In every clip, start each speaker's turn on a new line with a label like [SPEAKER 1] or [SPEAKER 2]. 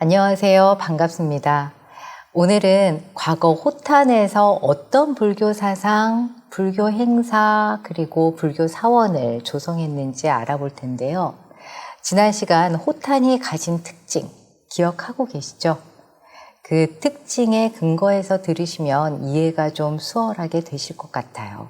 [SPEAKER 1] 안녕하세요. 반갑습니다. 오늘은 과거 호탄에서 어떤 불교 사상, 불교 행사, 그리고 불교 사원을 조성했는지 알아볼 텐데요. 지난 시간 호탄이 가진 특징 기억하고 계시죠? 그 특징에 근거해서 들으시면 이해가 좀 수월하게 되실 것 같아요.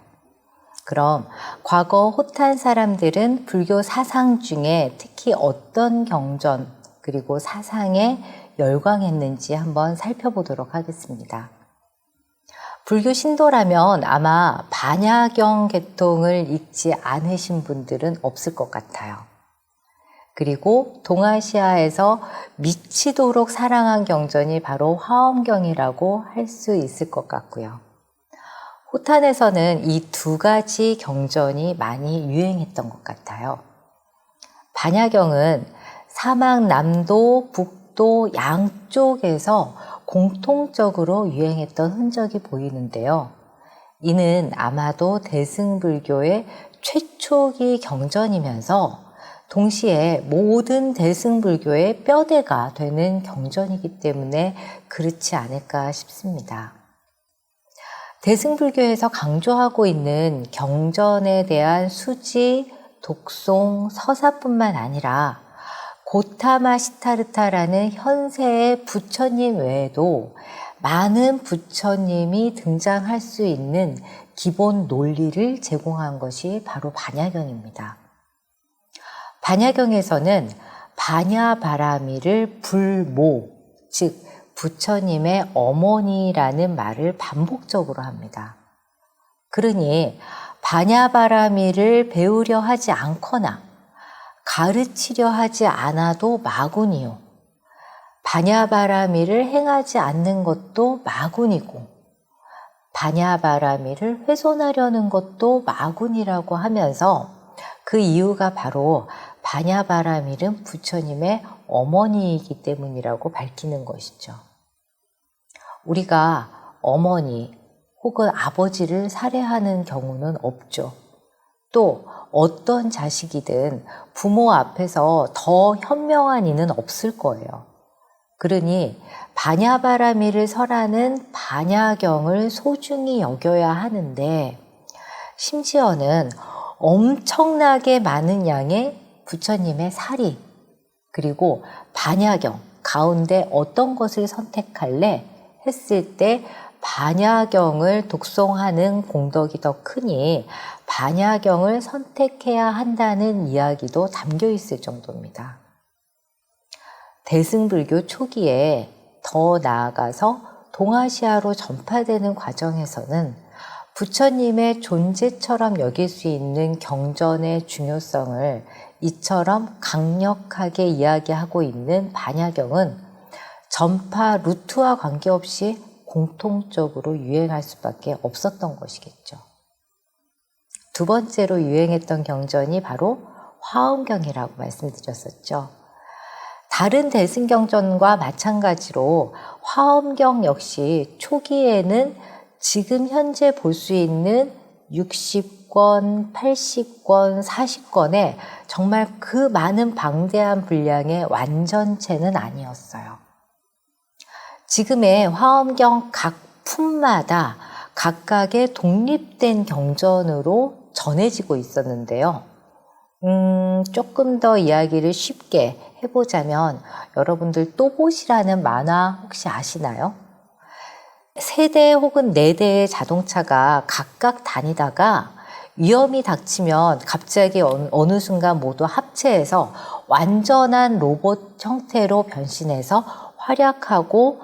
[SPEAKER 1] 그럼 과거 호탄 사람들은 불교 사상 중에 특히 어떤 경전 그리고 사상에 열광했는지 한번 살펴보도록 하겠습니다. 불교 신도라면 아마 반야경 계통을 읽지 않으신 분들은 없을 것 같아요. 그리고 동아시아에서 미치도록 사랑한 경전이 바로 화엄경이라고 할 수 있을 것 같고요. 호탄에서는 이 두 가지 경전이 많이 유행했던 것 같아요. 반야경은 사막 남도, 북도 양쪽에서 공통적으로 유행했던 흔적이 보이는데요. 이는 아마도 대승불교의 최초기 경전이면서 동시에 모든 대승불교의 뼈대가 되는 경전이기 때문에 그렇지 않을까 싶습니다. 대승불교에서 강조하고 있는 경전에 대한 수지, 독송, 서사뿐만 아니라 고타마 시타르타라는 현세의 부처님 외에도 많은 부처님이 등장할 수 있는 기본 논리를 제공한 것이 바로 반야경입니다. 반야경에서는 반야바라미를 불모, 즉 부처님의 어머니라는 말을 반복적으로 합니다. 그러니 반야바라미를 배우려 하지 않거나 가르치려 하지 않아도 마군이요. 반야바라미를 행하지 않는 것도 마군이고 반야바라미를 훼손하려는 것도 마군이라고 하면서 그 이유가 바로 반야바라밀은 부처님의 어머니이기 때문이라고 밝히는 것이죠. 우리가 어머니 혹은 아버지를 살해하는 경우는 없죠. 또 어떤 자식이든 부모 앞에서 더 현명한 이는 없을 거예요. 그러니 반야바라미를 설하는 반야경을 소중히 여겨야 하는데 심지어는 엄청나게 많은 양의 부처님의 사리 그리고 반야경 가운데 어떤 것을 선택할래 했을 때 반야경을 독송하는 공덕이 더 크니 반야경을 선택해야 한다는 이야기도 담겨 있을 정도입니다. 대승불교 초기에 더 나아가서 동아시아로 전파되는 과정에서는 부처님의 존재처럼 여길 수 있는 경전의 중요성을 이처럼 강력하게 이야기하고 있는 반야경은 전파 루트와 관계없이 공통적으로 유행할 수밖에 없었던 것이겠죠. 두 번째로 유행했던 경전이 바로 화엄경이라고 말씀드렸었죠. 다른 대승경전과 마찬가지로 화엄경 역시 초기에는 지금 현재 볼 수 있는 60권, 80권, 40권의 정말 그 많은 방대한 분량의 완전체는 아니었어요. 지금의 화엄경 각 품마다 각각의 독립된 경전으로 전해지고 있었는데요. 조금 더 이야기를 쉽게 해보자면 여러분들 또봇이라는 만화 혹시 아시나요? 3대 혹은 4대의 자동차가 각각 다니다가 위험이 닥치면 갑자기 어느 순간 모두 합체해서 완전한 로봇 형태로 변신해서 활약하고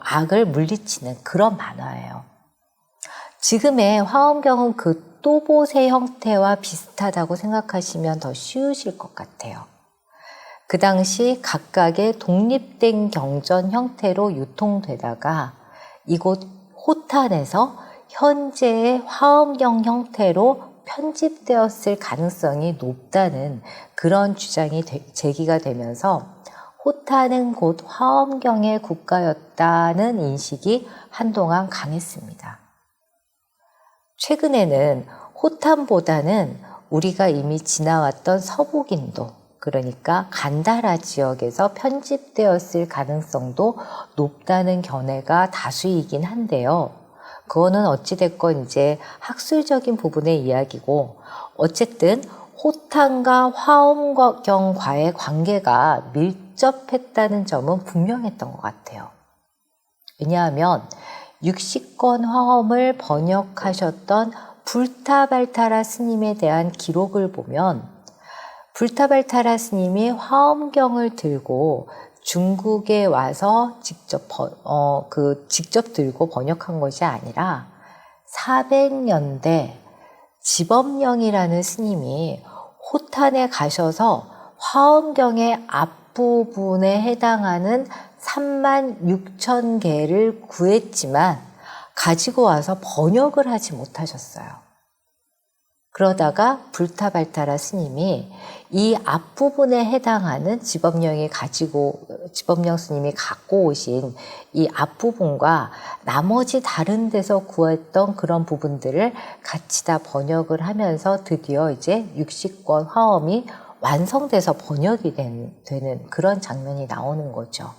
[SPEAKER 1] 악을 물리치는 그런 만화예요. 지금의 화엄경은 그 또봇의 형태와 비슷하다고 생각하시면 더 쉬우실 것 같아요. 그 당시 각각의 독립된 경전 형태로 유통되다가 이곳 호탄에서 현재의 화엄경 형태로 편집되었을 가능성이 높다는 그런 주장이 제기가 되면서 호탄은 곧 화엄경의 국가였다는 인식이 한동안 강했습니다. 최근에는 호탄보다는 우리가 이미 지나왔던 서북인도 그러니까 간다라 지역에서 편집되었을 가능성도 높다는 견해가 다수이긴 한데요. 그거는 어찌됐건 이제 학술적인 부분의 이야기고, 어쨌든 호탄과 화엄경과의 관계가 밀접했다는 점은 분명했던 것 같아요. 왜냐하면 60권 화엄을 번역하셨던 불타발타라 스님에 대한 기록을 보면, 불타발타라 스님이 화엄경을 들고 중국에 와서 직접 들고 번역한 것이 아니라 400년대 지법령이라는 스님이 호탄에 가셔서 화엄경의 앞부분에 해당하는 36,000개를 구했지만 가지고 와서 번역을 하지 못하셨어요. 그러다가 불타발타라 스님이 이 앞부분에 해당하는 지법령 스님이 갖고 오신 이 앞부분과 나머지 다른 데서 구했던 그런 부분들을 같이 다 번역을 하면서 드디어 이제 60권 화엄이 완성돼서 번역이 되는 그런 장면이 나오는 거죠.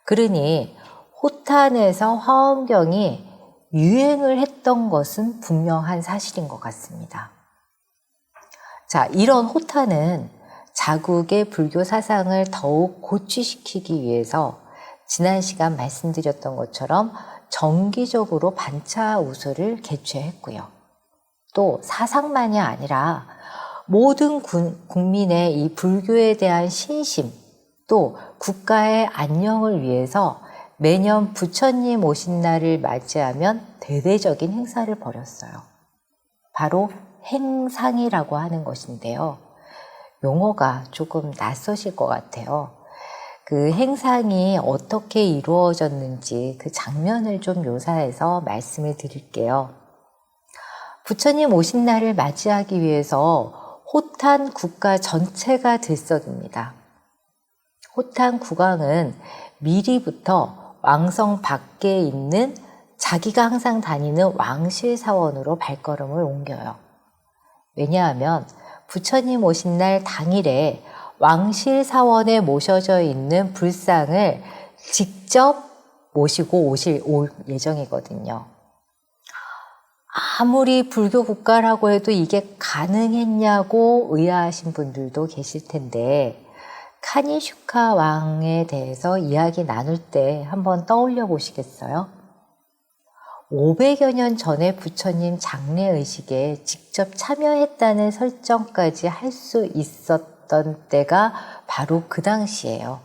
[SPEAKER 1] 그러니 호탄에서 화엄경이 유행을 했던 것은 분명한 사실인 것 같습니다. 자, 이런 호탄은 자국의 불교 사상을 더욱 고취시키기 위해서 지난 시간 말씀드렸던 것처럼 정기적으로 반차우수를 개최했고요. 또 사상만이 아니라 모든 국민의 이 불교에 대한 신심, 또 국가의 안녕을 위해서 매년 부처님 오신 날을 맞이하면 대대적인 행사를 벌였어요. 바로 행상이라고 하는 것인데요. 용어가 조금 낯서실 것 같아요. 그 행상이 어떻게 이루어졌는지 그 장면을 좀 묘사해서 말씀을 드릴게요. 부처님 오신 날을 맞이하기 위해서 호탄 국가 전체가 들썩입니다. 호탄 국왕은 미리부터 왕성 밖에 있는 자기가 항상 다니는 왕실사원으로 발걸음을 옮겨요. 왜냐하면 부처님 오신 날 당일에 왕실사원에 모셔져 있는 불상을 직접 모시고 올 예정이거든요. 아무리 불교 국가라고 해도 이게 가능했냐고 의아하신 분들도 계실 텐데, 카니슈카 왕에 대해서 이야기 나눌 때 한번 떠올려 보시겠어요? 500여 년 전에 부처님 장례의식에 직접 참여했다는 설정까지 할 수 있었던 때가 바로 그 당시예요.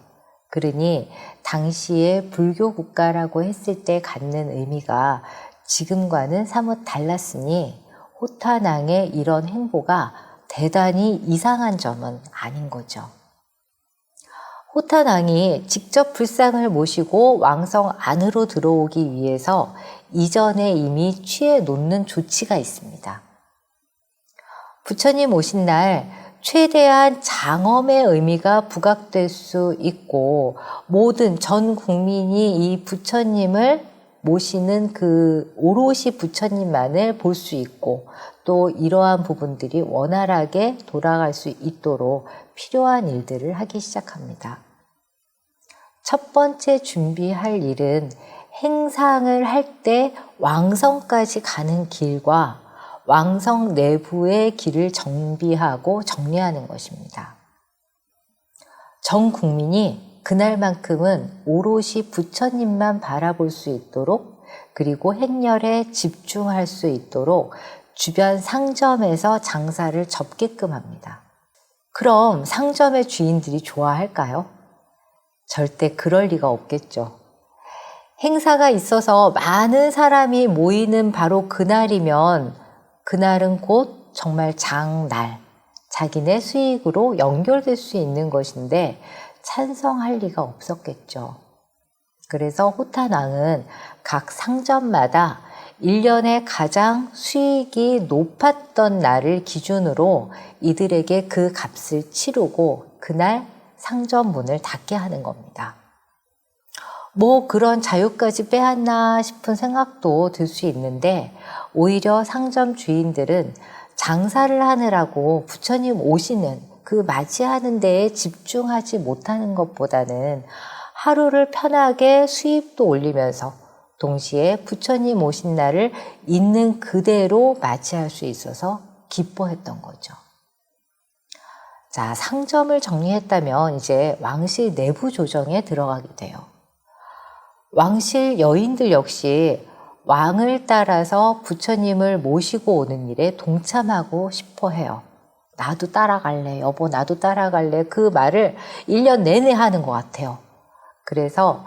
[SPEAKER 1] 그러니 당시에 불교 국가라고 했을 때 갖는 의미가 지금과는 사뭇 달랐으니 호탄왕의 이런 행보가 대단히 이상한 점은 아닌 거죠. 호탄왕이 직접 불상을 모시고 왕성 안으로 들어오기 위해서 이전에 이미 취해 놓는 조치가 있습니다. 부처님 오신 날 최대한 장엄의 의미가 부각될 수 있고, 모든 전 국민이 이 부처님을 모시는 그 오롯이 부처님만을 볼 수 있고, 또 이러한 부분들이 원활하게 돌아갈 수 있도록 필요한 일들을 하기 시작합니다. 첫 번째 준비할 일은 행상을 할 때 왕성까지 가는 길과 왕성 내부의 길을 정비하고 정리하는 것입니다. 전 국민이 그날만큼은 오롯이 부처님만 바라볼 수 있도록, 그리고 행렬에 집중할 수 있도록 주변 상점에서 장사를 접게끔 합니다. 그럼 상점의 주인들이 좋아할까요? 절대 그럴 리가 없겠죠. 행사가 있어서 많은 사람이 모이는 바로 그날이면 그날은 곧 정말 장날, 자기네 수익으로 연결될 수 있는 것인데 찬성할 리가 없었겠죠. 그래서 호탄왕은 각 상점마다 1년에 가장 수익이 높았던 날을 기준으로 이들에게 그 값을 치르고 그날 상점 문을 닫게 하는 겁니다. 뭐 그런 자유까지 빼앗나 싶은 생각도 들 수 있는데, 오히려 상점 주인들은 장사를 하느라고 부처님 오시는 그 맞이하는 데에 집중하지 못하는 것보다는 하루를 편하게 수입도 올리면서 동시에 부처님 오신 날을 있는 그대로 맞이할 수 있어서 기뻐했던 거죠. 자, 상점을 정리했다면 이제 왕실 내부 조정에 들어가게 돼요. 왕실 여인들 역시 왕을 따라서 부처님을 모시고 오는 일에 동참하고 싶어 해요. 나도 따라갈래, 여보 나도 따라갈래, 그 말을 1년 내내 하는 것 같아요. 그래서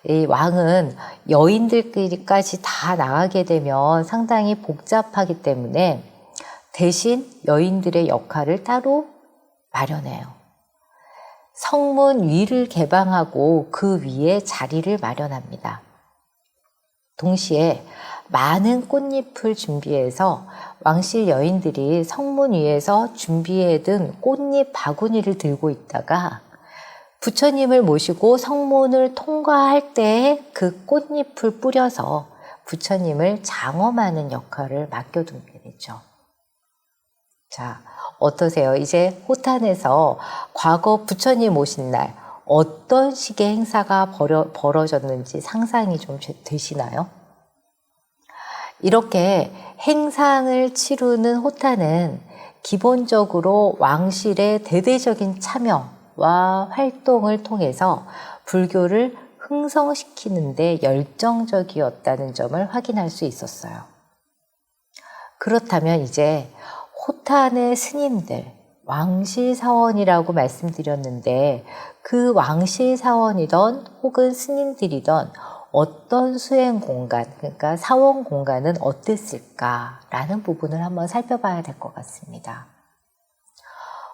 [SPEAKER 1] 이 왕은 여인들끼리까지 다 나가게 되면 상당히 복잡하기 때문에 대신 여인들의 역할을 따로 마련해요. 성문 위를 개방하고 그 위에 자리를 마련합니다. 동시에 많은 꽃잎을 준비해서 왕실 여인들이 성문 위에서 준비해둔 꽃잎 바구니를 들고 있다가 부처님을 모시고 성문을 통과할 때 그 꽃잎을 뿌려서 부처님을 장엄하는 역할을 맡겨두게 되죠. 자, 어떠세요? 이제 호탄에서 과거 부처님 오신 날 어떤 식의 행사가 벌어졌는지 상상이 좀 되시나요? 이렇게 행상을 치르는 호탄은 기본적으로 왕실의 대대적인 참여와 활동을 통해서 불교를 흥성시키는 데 열정적이었다는 점을 확인할 수 있었어요. 그렇다면 이제 호탄의 스님들, 왕실사원이라고 말씀드렸는데 그 왕실사원이던 혹은 스님들이던 어떤 수행 공간, 그러니까 사원 공간은 어땠을까라는 부분을 한번 살펴봐야 될 것 같습니다.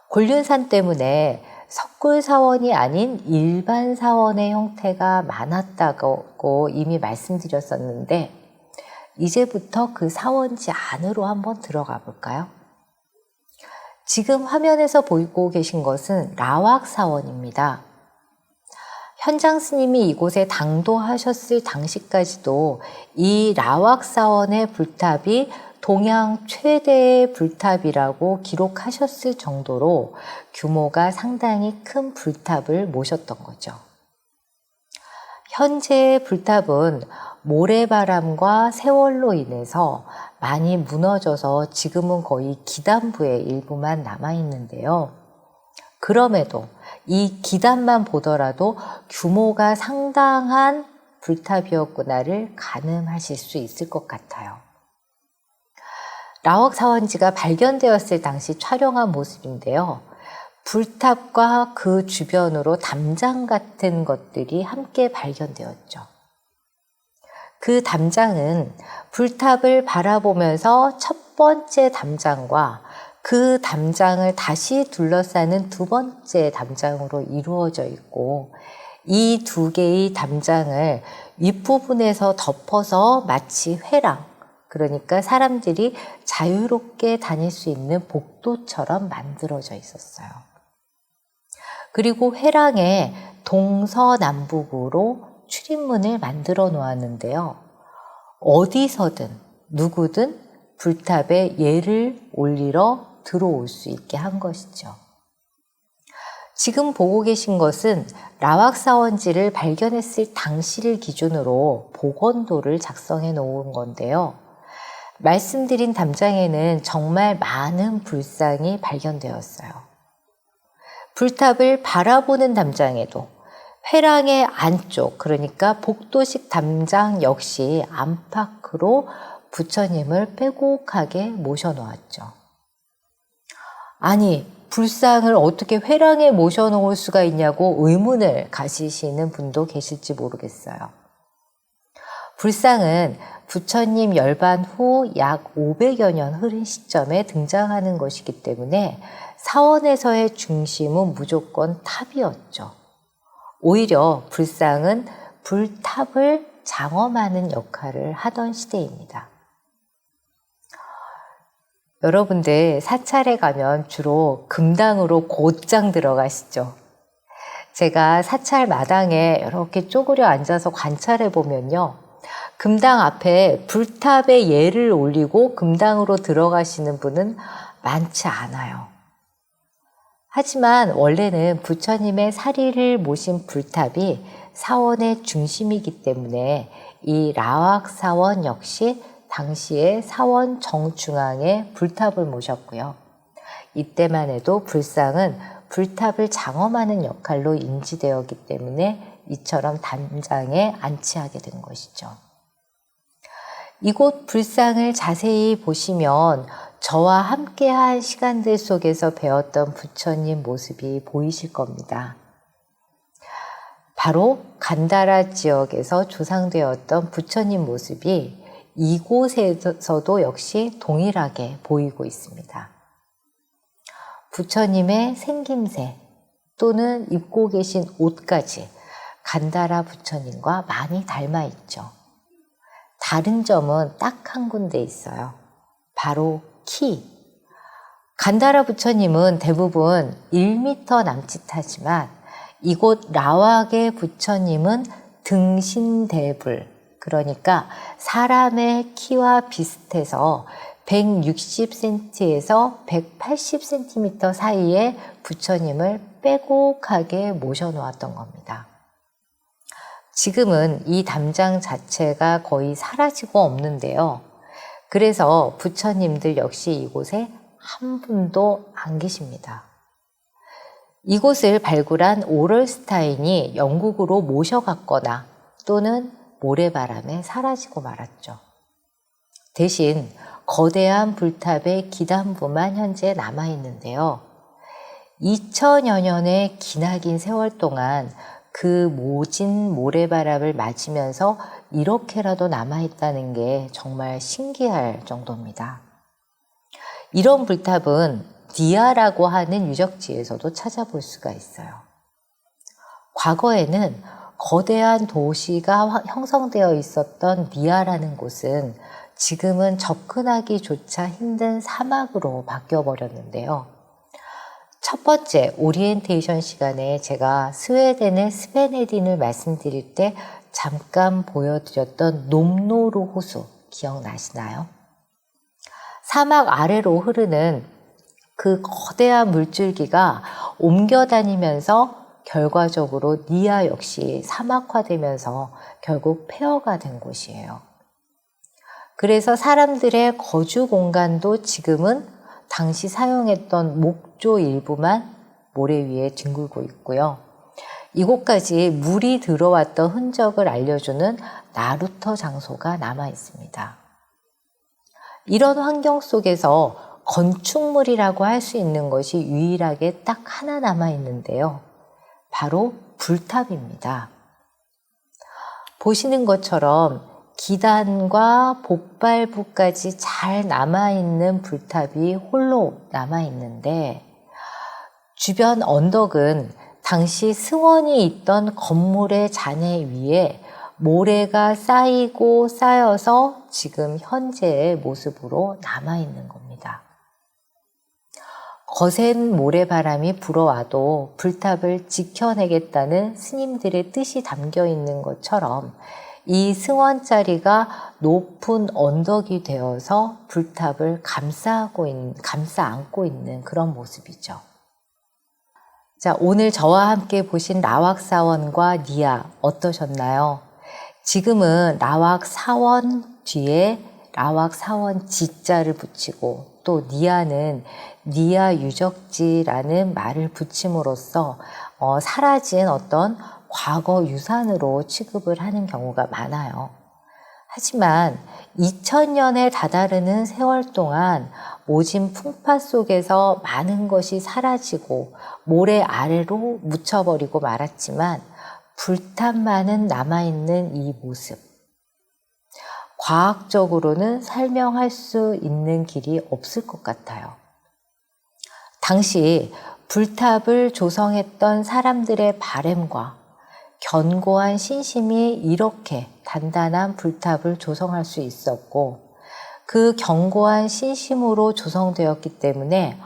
[SPEAKER 1] 곤륜산 때문에 석굴사원이 아닌 일반 사원의 형태가 많았다고 이미 말씀드렸었는데 이제부터 그 사원지 안으로 한번 들어가 볼까요? 지금 화면에서 보이고 계신 것은 라왁사원입니다. 현장 스님이 이곳에 당도하셨을 당시까지도 이 라왁사원의 불탑이 동양 최대의 불탑이라고 기록하셨을 정도로 규모가 상당히 큰 불탑을 모셨던 거죠. 현재의 불탑은 모래바람과 세월로 인해서 많이 무너져서 지금은 거의 기단부의 일부만 남아있는데요. 그럼에도 이 기단만 보더라도 규모가 상당한 불탑이었구나를 가늠하실 수 있을 것 같아요. 라왁사원지가 발견되었을 당시 촬영한 모습인데요. 불탑과 그 주변으로 담장 같은 것들이 함께 발견되었죠. 그 담장은 불탑을 바라보면서 첫 번째 담장과 그 담장을 다시 둘러싸는 두 번째 담장으로 이루어져 있고 이 두 개의 담장을 윗부분에서 덮어서 마치 회랑, 그러니까 사람들이 자유롭게 다닐 수 있는 복도처럼 만들어져 있었어요. 그리고 회랑에 동서남북으로 출입문을 만들어 놓았는데요. 어디서든 누구든 불탑에 예를 올리러 들어올 수 있게 한 것이죠. 지금 보고 계신 것은 라왁사원지를 발견했을 당시를 기준으로 복원도를 작성해 놓은 건데요. 말씀드린 담장에는 정말 많은 불상이 발견되었어요. 불탑을 바라보는 담장에도 회랑의 안쪽, 그러니까 복도식 담장 역시 안팎으로 부처님을 빼곡하게 모셔놓았죠. 아니, 불상을 어떻게 회랑에 모셔놓을 수가 있냐고 의문을 가지시는 분도 계실지 모르겠어요. 불상은 부처님 열반 후 약 500여 년 흐른 시점에 등장하는 것이기 때문에 사원에서의 중심은 무조건 탑이었죠. 오히려 불상은 불탑을 장엄하는 역할을 하던 시대입니다. 여러분들 사찰에 가면 주로 금당으로 곧장 들어가시죠. 제가 사찰 마당에 이렇게 쪼그려 앉아서 관찰해 보면요. 금당 앞에 불탑에 예를 올리고 금당으로 들어가시는 분은 많지 않아요. 하지만 원래는 부처님의 사리를 모신 불탑이 사원의 중심이기 때문에 이 라왁사원 역시 당시에 사원 정중앙에 불탑을 모셨고요. 이때만 해도 불상은 불탑을 장엄하는 역할로 인지되었기 때문에 이처럼 담장에 안치하게 된 것이죠. 이곳 불상을 자세히 보시면 저와 함께한 시간들 속에서 배웠던 부처님 모습이 보이실 겁니다. 바로 간다라 지역에서 조상되었던 부처님 모습이 이곳에서도 역시 동일하게 보이고 있습니다. 부처님의 생김새 또는 입고 계신 옷까지 간다라 부처님과 많이 닮아 있죠. 다른 점은 딱 한 군데 있어요. 바로 키. 간다라 부처님은 대부분 1m 남짓하지만 이곳 라왁의 부처님은 등신대불, 그러니까 사람의 키와 비슷해서 160cm에서 180cm 사이에 부처님을 빼곡하게 모셔놓았던 겁니다. 지금은 이 담장 자체가 거의 사라지고 없는데요. 그래서 부처님들 역시 이곳에 한 분도 안 계십니다. 이곳을 발굴한 오럴스타인이 영국으로 모셔갔거나 또는 모래바람에 사라지고 말았죠. 대신 거대한 불탑의 기단부만 현재 남아있는데요. 2000여 년의 기나긴 세월 동안 그 모진 모래바람을 맞으면서 이렇게라도 남아있다는 게 정말 신기할 정도입니다. 이런 불탑은 니아라고 하는 유적지에서도 찾아볼 수가 있어요. 과거에는 거대한 도시가 형성되어 있었던 니아라는 곳은 지금은 접근하기조차 힘든 사막으로 바뀌어버렸는데요. 첫 번째 오리엔테이션 시간에 제가 스웨덴의 스베네딘을 말씀드릴 때 잠깐 보여드렸던 놈노루 호수 기억나시나요? 사막 아래로 흐르는 그 거대한 물줄기가 옮겨다니면서 결과적으로 니아 역시 사막화되면서 결국 폐허가 된 곳이에요. 그래서 사람들의 거주 공간도 지금은 당시 사용했던 목조 일부만 모래 위에 뒹굴고 있고요. 이곳까지 물이 들어왔던 흔적을 알려주는 나루터 장소가 남아 있습니다. 이런 환경 속에서 건축물이라고 할 수 있는 것이 유일하게 딱 하나 남아 있는데요. 바로 불탑입니다. 보시는 것처럼 기단과 복발부까지 잘 남아있는 불탑이 홀로 남아있는데 주변 언덕은 당시 승원이 있던 건물의 잔해 위에 모래가 쌓이고 쌓여서 지금 현재의 모습으로 남아있는 겁니다. 거센 모래바람이 불어와도 불탑을 지켜내겠다는 스님들의 뜻이 담겨 있는 것처럼 이 승원자리가 높은 언덕이 되어서 불탑을 감싸 안고 있는 그런 모습이죠. 자, 오늘 저와 함께 보신 라왁사원과 니아 어떠셨나요? 지금은 라왁사원 뒤에 라왁사원 지자를 붙이고 또 니아는 니아 유적지라는 말을 붙임으로써 사라진 어떤 과거 유산으로 취급을 하는 경우가 많아요. 하지만 2000년에 다다르는 세월 동안 모진 풍파 속에서 많은 것이 사라지고 모래 아래로 묻혀버리고 말았지만 불탑만은 남아있는 이 모습. 과학적으로는 설명할 수 있는 길이 없을 것 같아요. 당시 불탑을 조성했던 사람들의 바램과 견고한 신심이 이렇게 단단한 불탑을 조성할 수 있었고 그 견고한 신심으로 조성되었기 때문에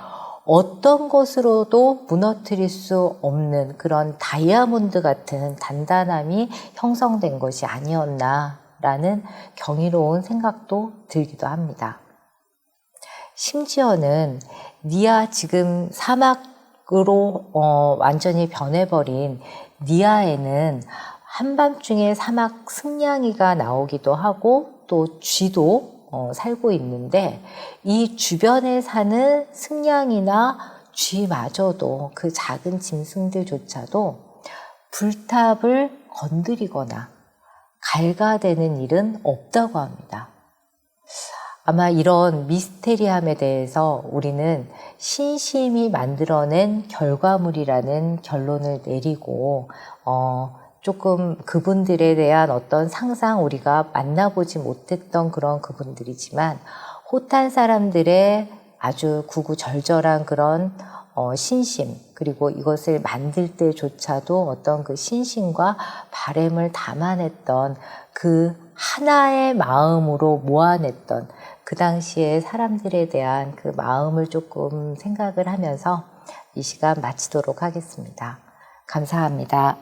[SPEAKER 1] 어떤 것으로도 무너뜨릴 수 없는 그런 다이아몬드 같은 단단함이 형성된 것이 아니었나 라는 경이로운 생각도 들기도 합니다. 심지어는 니아 지금 사막으로 완전히 변해버린 니아에는 한밤중에 사막 승냥이가 나오기도 하고 또 쥐도 살고 있는데 이 주변에 사는 승냥이나 쥐마저도 그 작은 짐승들조차도 불탑을 건드리거나 갈가대는 일은 없다고 합니다. 아마 이런 미스테리함에 대해서 우리는 신심이 만들어낸 결과물이라는 결론을 내리고 조금 그분들에 대한 어떤 상상, 우리가 만나보지 못했던 그런 그분들이지만 호탄 사람들의 아주 구구절절한 그런 신심, 그리고 이것을 만들 때조차도 어떤 그 신심과 바램을 담아냈던 그 하나의 마음으로 모아냈던 그 당시에 사람들에 대한 그 마음을 조금 생각을 하면서 이 시간 마치도록 하겠습니다. 감사합니다.